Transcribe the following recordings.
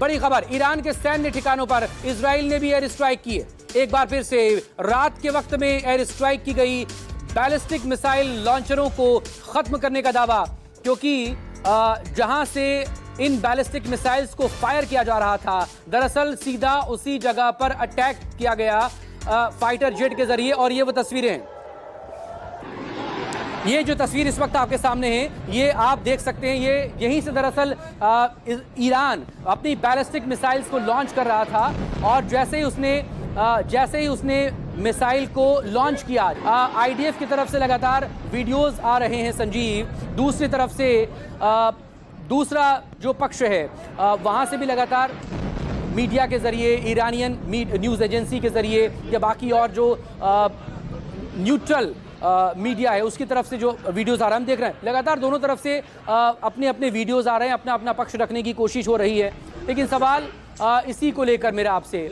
बड़ी खबर, ईरान के सैन्य ठिकानों पर इजराइल ने भी एयर स्ट्राइक किए। एक बार फिर से रात के वक्त में एयर स्ट्राइक की गई। बैलिस्टिक मिसाइल लॉन्चरों को खत्म करने का दावा, क्योंकि जहां से इन बैलिस्टिक मिसाइल्स को फायर किया जा रहा था, दरअसल सीधा उसी जगह पर अटैक किया गया फाइटर जेट के जरिए। और ये वो तस्वीरें हैं, ये जो तस्वीर इस वक्त आपके सामने है, ये आप देख सकते हैं। ये यहीं से दरअसल ईरान अपनी बैलिस्टिक मिसाइल्स को लॉन्च कर रहा था, और जैसे ही उसने मिसाइल को लॉन्च किया, आईडीएफ की तरफ से लगातार वीडियोस आ रहे हैं संजीव। दूसरी तरफ से दूसरा जो पक्ष है वहां से भी लगातार मीडिया के जरिए, ईरानियन न्यूज़ एजेंसी के जरिए या बाकी और जो न्यूट्रल मीडिया है उसकी तरफ से जो वीडियोस आ रहे हैं हम देख रहे हैं। लगातार दोनों तरफ से अपने अपने वीडियोस आ रहे हैं, अपना अपना पक्ष रखने की कोशिश हो रही है। लेकिन सवाल इसी को लेकर मेरा आपसे,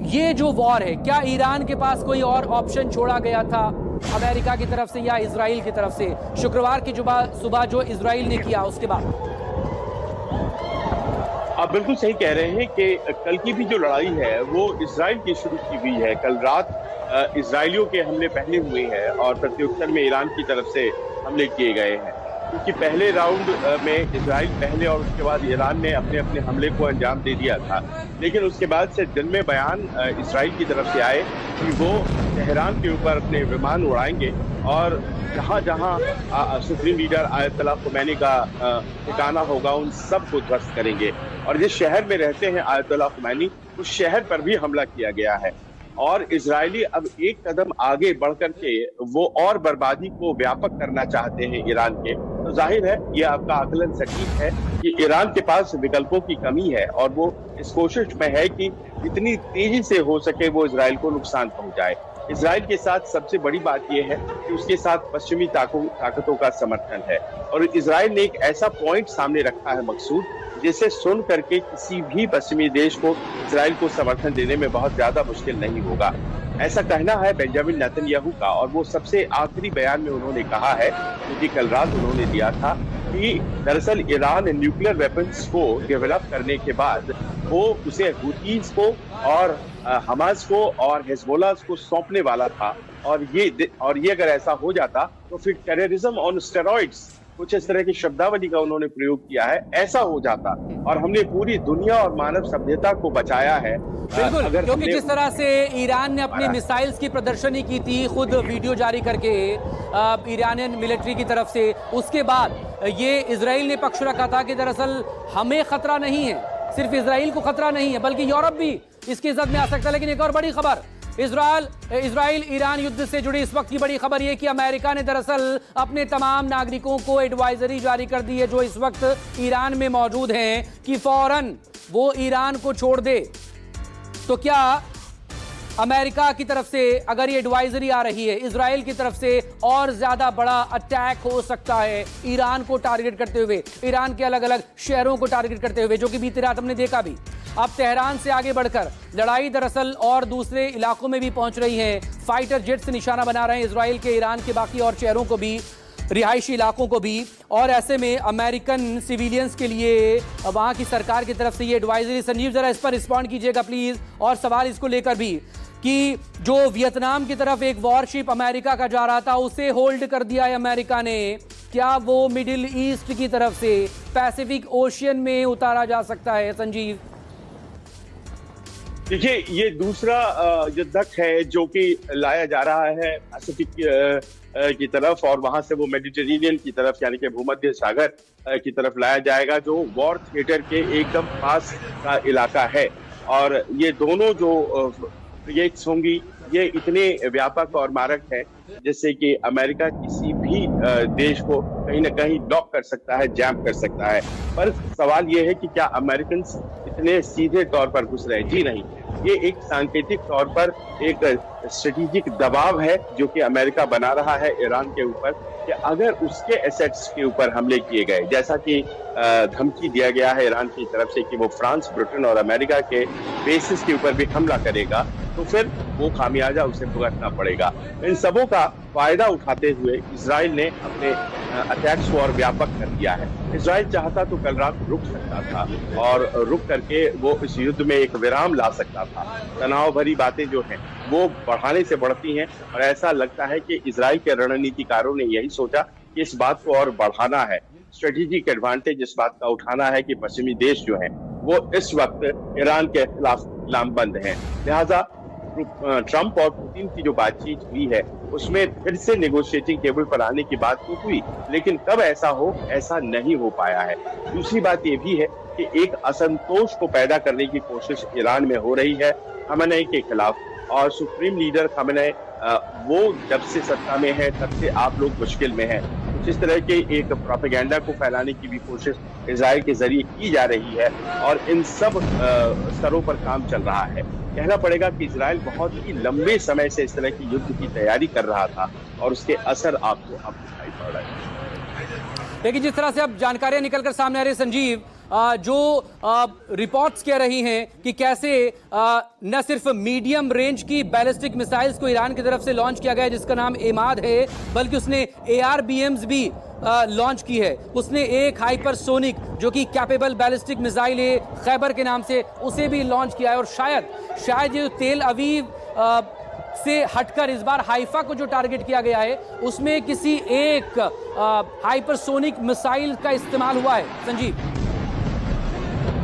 ये जो वॉर है, क्या ईरान के पास कोई और ऑप्शन छोड़ा गया था अमेरिका की तरफ से या इजराइल की तरफ से? शुक्रवार की सुबह जो इजराइल ने किया उसके बाद। आप बिल्कुल सही कह रहे हैं कि कल की भी जो लड़ाई है वो इजराइल की शुरू की हुई है। कल रात इजरायलियों के हमले पहले हुए हैं और प्रत्युत्तर में ईरान की तरफ से हमले किए गए हैं, क्योंकि पहले राउंड में इजराइल पहले और उसके बाद ईरान ने अपने अपने हमले को अंजाम दे दिया था। लेकिन उसके बाद से दिन में बयान इजराइल की तरफ से आए कि वो तेहरान के ऊपर अपने विमान उड़ाएंगे और जहां जहां सुप्रीम लीडर आयतुल्लाह खुमैनी का ठिकाना होगा उन सब को ध्वस्त करेंगे। और जिस शहर में रहते हैं आयतुल्लाह खुमैनी, उस शहर पर भी हमला किया गया है। और इजरायली अब एक कदम आगे बढ़ करके वो और बर्बादी को व्यापक करना चाहते हैं ईरान के। तो जाहिर है ये आपका आकलन सटीक है कि ईरान के पास विकल्पों की कमी है और वो इस कोशिश में है कि जितनी तेजी से हो सके वो इजराइल को नुकसान पहुंचाए। इजराइल के साथ सबसे बड़ी बात यह है कि उसके साथ पश्चिमी ताकतों का समर्थन है, और इजराइल ने एक ऐसा पॉइंट सामने रखा है मकसूद, जिसे सुन करके किसी भी पश्चिमी देश को इजराइल को समर्थन देने में बहुत ज्यादा मुश्किल नहीं होगा। ऐसा कहना है बेंजामिन नेतन्याहू का, और वो सबसे आखिरी बयान में उन्होंने कहा है, क्योंकि कल रात उन्होंने दिया था कि दरअसल ईरान न्यूक्लियर वेपन्स को डेवलप करने के बाद वो उसे हुतीज को और हमास को और हिजबुल्लाह को सौंपने वाला था। और ये अगर ऐसा हो जाता तो फिर टेररिज्म ऑन स्टेरॉइड्स, कुछ इस तरह की शब्दावली का उन्होंने प्रयोग किया है, ऐसा हो जाता और हमने पूरी दुनिया और मानव सभ्यता को बचाया है। बिल्कुल, क्योंकि जिस तरह से ईरान ने अपनी मिसाइल्स की प्रदर्शनी की थी, खुद वीडियो जारी करके ईरानियन मिलिट्री की तरफ से, उसके बाद ये इजराइल ने पक्ष रखा था कि दरअसल हमें खतरा नहीं है, सिर्फ इजराइल को खतरा नहीं है बल्कि यूरोप भी इसकी इज्जत में आ सकता है। लेकिन एक और बड़ी खबर, इजराइल ईरान युद्ध से जुड़ी इस वक्त की बड़ी खबर यह कि अमेरिका ने दरअसल अपने तमाम नागरिकों को एडवाइजरी जारी कर दी है जो इस वक्त ईरान में मौजूद हैं कि फौरन वो ईरान को छोड़ दे। तो क्या अमेरिका की तरफ से अगर ये एडवाइजरी आ रही है, इजराइल की तरफ से और ज्यादा बड़ा अटैक हो सकता है ईरान को टारगेट करते हुए, ईरान के अलग अलग शहरों को टारगेट करते हुए, जो कि बीती रात हमने देखा भी। अब तेहरान से आगे बढ़कर लड़ाई दरअसल और दूसरे इलाकों में भी पहुंच रही है। फाइटर जेट से निशाना बना रहे हैं इजराइल के ईरान के बाकी और शहरों को भी, रिहायशी इलाकों को भी। और ऐसे में अमेरिकन सिविलियंस के लिए वहां की सरकार की तरफ से ये एडवाइजरी। संजीव जरा इस पर रिस्पॉन्ड कीजिएगा प्लीज। और सवाल इसको लेकर भी कि जो वियतनाम की तरफ एक वॉरशिप अमेरिका का जा रहा था उसे होल्ड कर दिया है अमेरिका ने, क्या वो मिडिल ईस्ट की तरफ से पैसिफिक ओशियन में उतारा जा सकता है? संजीव देखिए, ये दूसरा युद्धक है जो कि लाया जा रहा है पैसिफिक की तरफ, और वहां से वो मेडिटेरेनियन की तरफ यानी कि भूमध्य सागर की तरफ लाया जाएगा, जो वॉर थिएटर के एकदम पास का इलाका है। और ये दोनों जो प्रोजेक्ट्स होंगी ये इतने व्यापक और मारक है जिससे कि अमेरिका किसी भी देश को कहीं ना कहीं लॉक कर सकता है, जैम कर सकता है। पर सवाल ये है कि क्या अमेरिकन इतने सीधे तौर पर घुस रहे? जी नहीं, ये एक सांकेतिक तौर पर एक स्ट्रेटेजिक दबाव है जो कि अमेरिका बना रहा है ईरान के ऊपर, कि अगर उसके एसेट्स के ऊपर हमले किए गए, जैसा कि धमकी दिया गया है ईरान की तरफ से कि वो फ्रांस, ब्रिटेन और अमेरिका के बेसिस के ऊपर भी हमला करेगा, तो फिर वो खामियाजा उसे भुगतना पड़ेगा। इन सबों का फायदा उठाते हुए इजराइल ने अपने अटैक्स को और व्यापक कर दिया है। इजराइल चाहता तो कल रात रुक सकता था और रुक करके वो इस युद्ध में एक विराम ला सकता था। तनाव भरी बातें जो हैं वो बढ़ाने से बढ़ती हैं और ऐसा लगता है कि इजराइल के रणनीतिकारों ने यही सोचा कि इस बात को और बढ़ाना है। स्ट्रेटेजिक एडवांटेज इस बात का उठाना है कि पश्चिमी देश जो है वो इस वक्त ईरान के खिलाफ लामबंद हैं। लिहाजा ट्रंप और पुतिन की जो बातचीत हुई है उसमें फिर से नेगोशिएटिंग टेबल पर आने की बात तो हुई, लेकिन कब ऐसा हो, ऐसा नहीं हो पाया है। दूसरी बात ये भी है कि एक असंतोष को पैदा करने की कोशिश ईरान में हो रही है खamenei के खिलाफ, और सुप्रीम लीडर खamenei वो जब से सत्ता में है तब से आप लोग मुश्किल में हैं। जिस तरह के एक प्रोपेगेंडा को फैलाने की भी कोशिश इजराइल के जरिए की जा रही है और इन सब स्तरों पर काम चल रहा है। कहना पड़ेगा कि इजराइल बहुत ही लंबे समय से इस तरह की युद्ध की तैयारी कर रहा था और उसके असर आपको अब दिखाई पड़ रहे हैं। लेकिन जिस तरह से अब जानकारियां निकलकर सामने आ रही है संजीव, जो रिपोर्ट्स कह रही हैं कि कैसे न सिर्फ मीडियम रेंज की बैलिस्टिक मिसाइल्स को ईरान की तरफ से लॉन्च किया गया जिसका नाम एमाद है, बल्कि उसने ARBMs भी लॉन्च की है। उसने एक हाइपरसोनिक जो कि कैपेबल बैलिस्टिक मिसाइल है खैबर के नाम से, उसे भी लॉन्च किया है। और शायद ये तेल अवीव से हटकर इस बार हाइफा को जो टारगेट किया गया है उसमें किसी एक हाइपरसोनिक मिसाइल का इस्तेमाल हुआ है। संजीव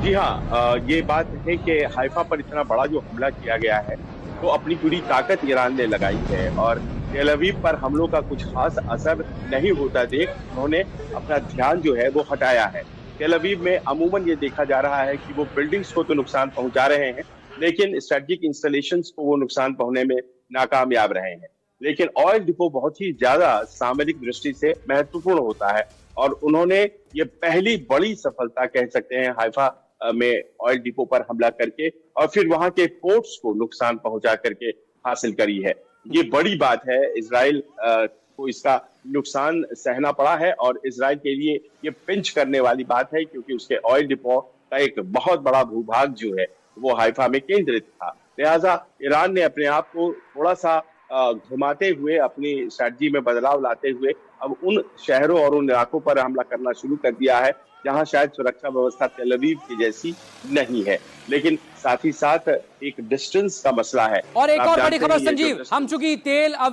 जी हाँ, ये बात है कि हाइफा पर इतना बड़ा जो हमला किया गया है तो अपनी पूरी ताकत ईरान ने लगाई है और तेल अवीव पर हमलों का कुछ खास असर नहीं होता देख उन्होंने अपना ध्यान जो है वो हटाया है। तेल अवीव में अमूमन ये देखा जा रहा है कि वो बिल्डिंग्स को तो नुकसान पहुंचा रहे हैं लेकिन स्ट्रेटेजिक इंस्टॉलेशंस को वो नुकसान पहुंचाने में नाकामयाब रहे हैं। लेकिन ऑयल डिपो बहुत ही ज्यादा सामरिक दृष्टि से महत्वपूर्ण होता है और उन्होंने ये पहली बड़ी सफलता कह सकते हैं हाइफा में ऑयल डिपो पर हमला करके और फिर वहां के पोर्ट्स को नुकसान पहुंचा करके हासिल करी है। ये बड़ी बात है, इजराइल को इसका नुकसान सहना पड़ा है और इजराइल के लिए ये पिंच करने वाली बात है क्योंकि उसके ऑयल डिपो का एक बहुत बड़ा भूभाग जो है वो हाइफा में केंद्रित था। लिहाजा ईरान ने अपने आप को थोड़ा सा घुमाते हुए अपनी स्ट्रैटेजी में बदलाव लाते हुए अब उन शहरों और उन इलाकों पर हमला करना शुरू कर दिया है जहां शायद सुरक्षा व्यवस्था तेल अवीव की जैसी नहीं है, लेकिन साथ ही साथ एक डिस्टेंस का मसला है। और एक और बड़ी खबर संजीव, हम चूंकि तेल